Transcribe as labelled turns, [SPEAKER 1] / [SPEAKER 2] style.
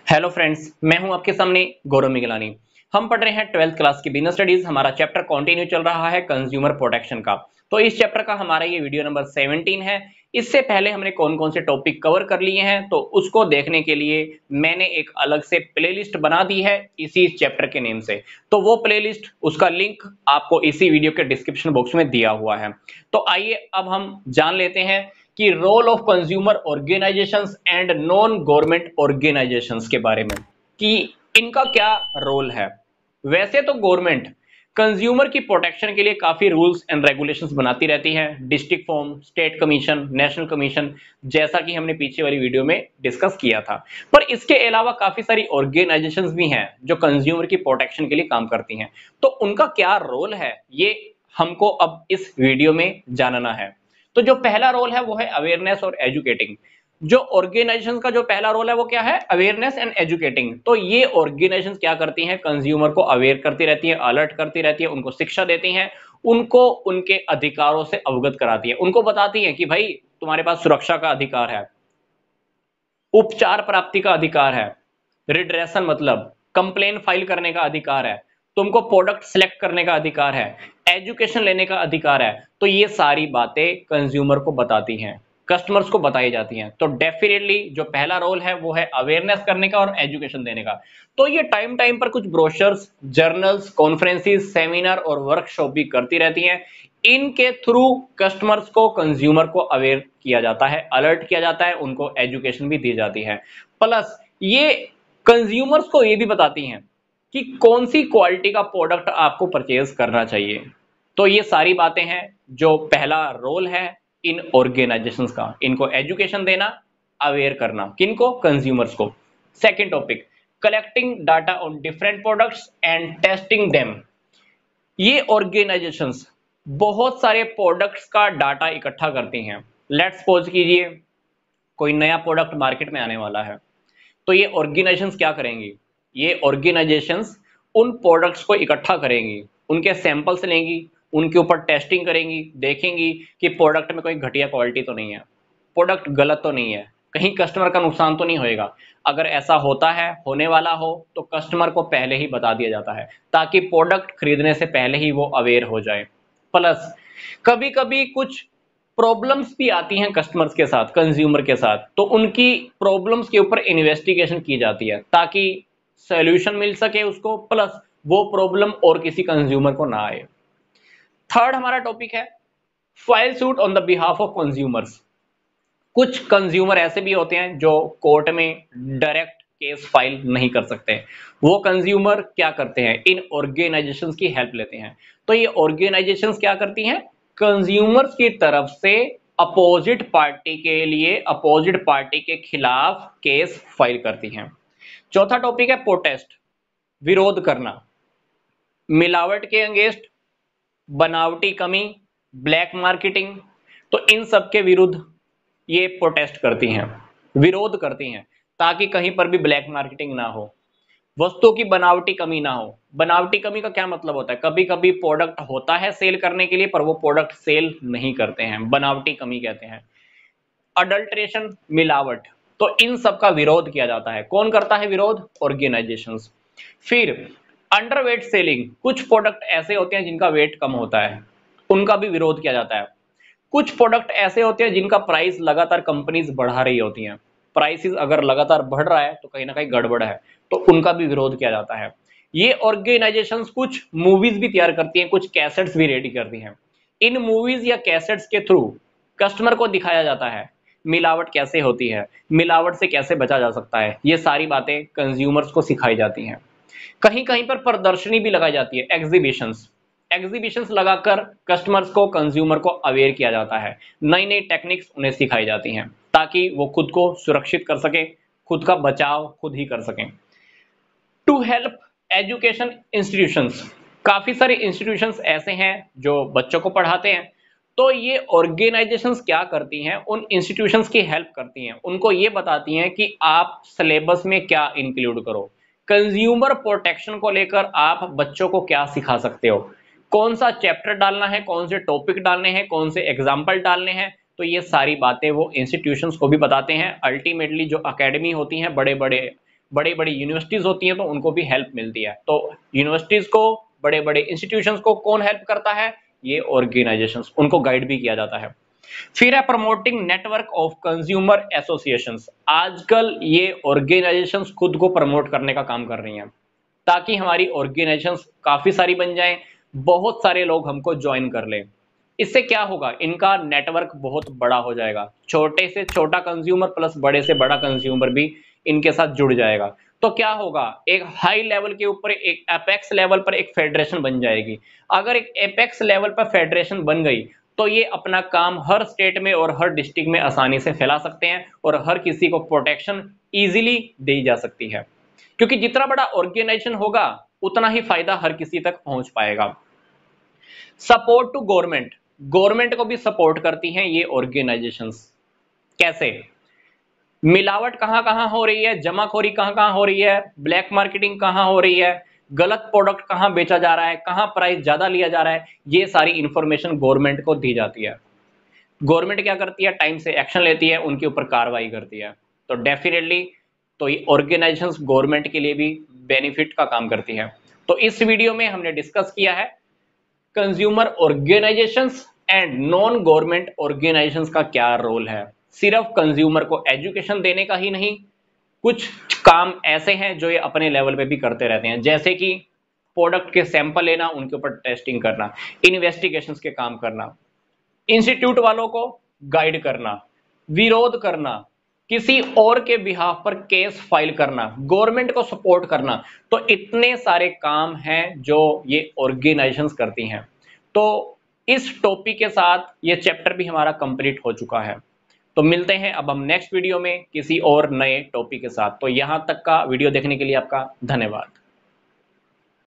[SPEAKER 1] Hello friends, मैं हूं आपके सामने गौरव मिगलानी। हम पढ़ रहे हैं 12th क्लास की बिजनेस स्टडीज। हमारा चैप्टर कंटिन्यू चल रहा है कंज्यूमर प्रोटेक्शन का। तो इस चैप्टर का हमारा ये वीडियो नंबर 17 है। इससे पहले हमने कौन कौन से टॉपिक कवर कर लिए हैं तो उसको देखने के लिए मैंने एक अलग से प्लेलिस्ट बना दी है इसी चैप्टर के नेम से। तो वो प्लेलिस्ट, उसका लिंक आपको इसी वीडियो के डिस्क्रिप्शन बॉक्स में दिया हुआ है। तो आइए अब हम जान लेते हैं कि role of consumer organisations and non government organisations के बारे में कि इनका क्या रोल है। वैसे तो गवर्नमेंट कंज्यूमर की प्रोटेक्शन के लिए काफी रूल्स एंड रेगुलेशंस बनाती रहती है, district form, state commission, national commission, जैसा कि हमने पीछे वाली वीडियो में डिस्कस किया था। पर इसके अलावा काफी सारी ऑर्गेनाइजेशंस भी हैं जो कंज्यूमर की प्रोटेक्शन के लिए काम करती हैं। तो उनका क्या रोल है ये हमको अब इस वीडियो में जानना है। तो जो पहला रोल है वो है अवेयरनेस और एजुकेटिंग। जो ऑर्गेनाइजेशन का जो पहला रोल है वो क्या है? Awareness and educating. तो ये ऑर्गेनाइजेशन क्या करती हैं? कंज्यूमर को अवेयर करती रहती है, अलर्ट करती रहती है, उनको शिक्षा देती हैं, उनको उनके अधिकारों से अवगत कराती है, उनको बताती है कि भाई तुम्हारे पास सुरक्षा का अधिकार है, उपचार प्राप्ति का अधिकार है, रिड्रेशन मतलब कंप्लेन फाइल करने का अधिकार है, तुमको प्रोडक्ट सिलेक्ट करने का अधिकार है, एजुकेशन लेने का अधिकार है। तो ये सारी बातें कंज्यूमर को बताती हैं, कस्टमर्स को बताई जाती हैं। तो डेफिनेटली जो पहला रोल है वो है अवेयरनेस करने का और एजुकेशन देने का। तो ये टाइम टाइम पर कुछ ब्रोशर्स, जर्नल्स, कॉन्फ्रेंसिस, सेमिनार और वर्कशॉप भी करती रहती हैं। इनके थ्रू कस्टमर्स को, कंज्यूमर को अवेयर किया जाता है, अलर्ट किया जाता है, उनको एजुकेशन भी दी जाती है। प्लस ये कंज्यूमर्स को ये भी बताती हैं कि कौन सी क्वालिटी का प्रोडक्ट आपको परचेज करना चाहिए। तो ये सारी बातें हैं जो पहला रोल है इन ऑर्गेनाइजेशंस का, इनको एजुकेशन देना, अवेयर करना, किनको? कंज्यूमर्स को। Second topic, collecting data on different products and testing them. ये ऑर्गेनाइजेशंस बहुत सारे प्रोडक्ट्स का डाटा इकट्ठा करती हैं। लेट्स सपोज कीजिए कोई नया प्रोडक्ट मार्केट में आने वाला है, तो ये ऑर्गेनाइजेशंस क्या करेंगी? ये ऑर्गेनाइजेशंस उन प्रोडक्ट्स को इकट्ठा करेंगी, उनके सैंपल्स लेंगी, उनके ऊपर टेस्टिंग करेंगी, देखेंगी कि प्रोडक्ट में कोई घटिया क्वालिटी तो नहीं है, प्रोडक्ट गलत तो नहीं है, कहीं कस्टमर का नुकसान तो नहीं होएगा। अगर ऐसा होता है, होने वाला हो, तो कस्टमर को पहले ही बता दिया जाता है ताकि प्रोडक्ट खरीदने से पहले ही वो अवेयर हो जाए। प्लस कभी कभी कुछ प्रॉब्लम्स भी आती हैं कस्टमर्स के साथ, कंज्यूमर के साथ, तो उनकी प्रॉब्लम्स के ऊपर इन्वेस्टिगेशन की जाती है ताकि सॉल्यूशन मिल सके उसको, प्लस वो प्रॉब्लम और किसी कंज्यूमर को ना आए। थर्ड हमारा टॉपिक है file suit on the behalf of consumers. कुछ कंज्यूमर ऐसे भी होते हैं जो कोर्ट में डायरेक्ट केस फाइल नहीं कर सकते। वो कंज्यूमर क्या करते हैं? इन ऑर्गेनाइजेशंस की हेल्प लेते हैं। तो ये ऑर्गेनाइजेशंस क्या करती हैं? कंज्यूमर्स की तरफ से अपोजिट पार्टी के लिए, अपोजिट पार्टी के खिलाफ केस फाइल करती हैं। चौथा टॉपिक है प्रोटेस्ट, विरोध करना, मिलावट के अगेंस्ट, बनावटी कमी, ब्लैक मार्केटिंग। तो इन सब के विरुद्ध ये प्रोटेस्ट करती हैं, विरोध करती हैं, ताकि कहीं पर भी ब्लैक मार्केटिंग ना हो, वस्तुओं की बनावटी कमी ना हो। बनावटी कमी का क्या मतलब होता है? कभी कभी प्रोडक्ट होता है सेल करने के लिए पर वो प्रोडक्ट सेल नहीं करते हैं, बनावटी कमी कहते हैं। अडल्ट्रेशन, मिलावट, तो इन सब का विरोध किया जाता है। कौन करता है विरोध? ऑर्गेनाइजेशंस। फिर अंडरवेट सेलिंग, कुछ प्रोडक्ट ऐसे होते हैं जिनका वेट कम होता है, उनका भी विरोध किया जाता है। कुछ प्रोडक्ट ऐसे होते हैं जिनका प्राइस लगातार कंपनीज बढ़ा रही होती हैं, प्राइसेस अगर लगातार बढ़ रहा है तो कहीं ना कहीं गड़बड़ है, तो उनका भी विरोध किया जाता है। ये ऑर्गेनाइजेशंस कुछ मूवीज भी तैयार करती हैं, कुछ कैसेट्स भी रेडी करती हैं। इन मूवीज या कैसेट्स के थ्रू कस्टमर को दिखाया जाता है मिलावट कैसे होती है, मिलावट से कैसे बचा जा सकता है। ये सारी बातें कंज्यूमर्स को सिखाई जाती हैं। कहीं कहीं पर प्रदर्शनी भी लगाई जाती है, एग्जीबिशंस। एग्जीबिशंस लगाकर कस्टमर्स को, कंज्यूमर को अवेयर किया जाता है, नई नई टेक्निक्स उन्हें सिखाई जाती हैं ताकि वो खुद को सुरक्षित कर सके, खुद का बचाव खुद ही कर सकें। टू हेल्प एजुकेशन इंस्टीट्यूशंस, काफी सारे इंस्टीट्यूशंस ऐसे हैं जो बच्चों को पढ़ाते हैं। तो ये ऑर्गेनाइजेशंस क्या करती हैं? उन इंस्टीट्यूशंस की हेल्प करती हैं, उनको ये बताती हैं कि आप सिलेबस में क्या इंक्लूड करो, कंज्यूमर प्रोटेक्शन को लेकर आप बच्चों को क्या सिखा सकते हो, कौन सा चैप्टर डालना है, कौन से टॉपिक डालने हैं, कौन से एग्जाम्पल डालने हैं। तो ये सारी बातें वो इंस्टीट्यूशंस को भी बताते हैं। अल्टीमेटली जो अकेडमी होती हैं, बड़े बड़े बड़ी बड़ी यूनिवर्सिटीज होती हैं तो उनको भी हेल्प मिलती है। तो यूनिवर्सिटीज को, बड़े बड़े इंस्टीट्यूशंस को कौन हेल्प करता है? ये ऑर्गेनाइजेशंस, उनको गाइड भी किया जाता है। फिर है promoting network of consumer associations. आजकल ये ऑर्गेनाइजेशंस खुद को प्रमोट करने का काम कर रही हैं ताकि हमारी ऑर्गेनाइजेशंस काफी सारी बन जाएं, बहुत सारे लोग हमको ज्वाइन कर लें। इससे क्या होगा? इनका नेटवर्क बहुत बड़ा हो जाएगा, छोटे से छोटा कंज्यूमर प्लस बड़े से बड़ा कंज्यूमर भी इनके साथ जुड़ जाएगा। तो क्या होगा? एक हाई लेवल के ऊपर, एक एपेक्स लेवल पर एक फेडरेशन बन जाएगी। अगर एक एपेक्स लेवल पर फेडरेशन बन गई तो ये अपना काम हर स्टेट में और हर डिस्ट्रिक्ट में आसानी से फैला सकते हैं और हर किसी को प्रोटेक्शन इजीली दी जा सकती है, क्योंकि जितना बड़ा ऑर्गेनाइजेशन होगा उतना ही फायदा हर किसी तक पहुंच पाएगा। सपोर्ट टू गवर्नमेंट, गवर्नमेंट को भी सपोर्ट करती हैं ये ऑर्गेनाइजेशंस। कैसे? मिलावट कहां कहां हो रही है, जमाखोरी कहां कहां हो रही है, ब्लैक मार्केटिंग कहां हो रही है, गलत प्रोडक्ट कहां बेचा जा रहा है, कहां प्राइस ज्यादा लिया जा रहा है, ये सारी इंफॉर्मेशन गवर्नमेंट को दी जाती है। गवर्नमेंट क्या करती है? टाइम से एक्शन लेती है, उनके ऊपर कार्रवाई करती है। तो डेफिनेटली तो ये ऑर्गेनाइजेशंस गवर्नमेंट के लिए भी बेनिफिट का काम करती है। तो इस वीडियो में हमने डिस्कस किया है consumer organisations and non government organisations का क्या रोल है। सिर्फ कंज्यूमर को एजुकेशन देने का ही नहीं, कुछ काम ऐसे हैं जो ये अपने लेवल पे भी करते रहते हैं, जैसे कि प्रोडक्ट के सैंपल लेना, उनके ऊपर टेस्टिंग करना, इन्वेस्टिगेशंस के काम करना, इंस्टीट्यूट वालों को गाइड करना, विरोध करना, किसी और के बिहाफ पर केस फाइल करना, गवर्नमेंट को सपोर्ट करना। तो इतने सारे काम हैं जो ये ऑर्गेनाइजेशंस करती हैं। तो इस टॉपिक के साथ ये चैप्टर भी हमारा कंप्लीट हो चुका है। तो मिलते हैं अब हम नेक्स्ट वीडियो में किसी और नए टॉपिक के साथ। तो यहां तक का वीडियो देखने के लिए आपका धन्यवाद।